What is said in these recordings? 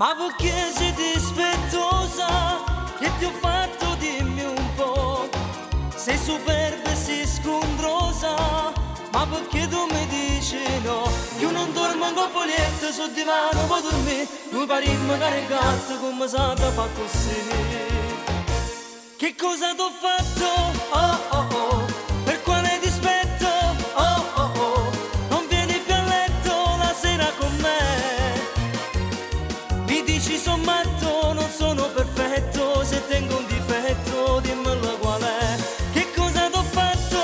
Ma perché sei dispettosa? Che ti ho fatto, dimmi un po'. Sei superba e sei scontrosa, ma perché tu mi dici no? Io non dormo in coppolietto, sul divano può dormire, noi parimmo caricati come Santa fa così. Che cosa t'ho fatto? Oh oh oh, per quale dispetto? Oh oh oh, non vieni più a letto la sera con me. Mi dici son matto, non sono perfetto, se tengo un difetto dimmelo qual è. Che cosa t'ho fatto?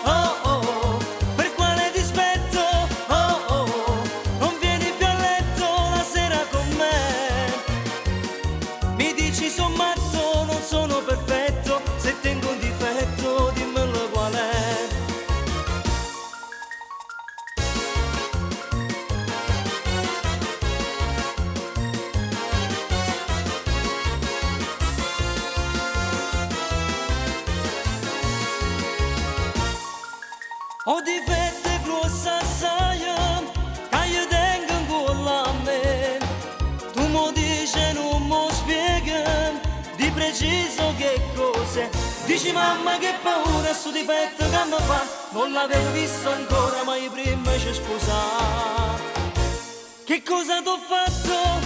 Oh oh oh, per quale dispetto? Oh oh oh, non vieni più a letto la sera con me. Mi dici son matto, non sono perfetto, se tengo un difetto dimmelo qual è. Ho difetti grossi assai, che io tengo con la me. Tu mi dici non mi spieghi di preciso che cos'è. Dici mamma che paura sto difetto che mi fa. Non l'avevo visto ancora ma io prima ci sposavo. Che cosa t'ho fatto?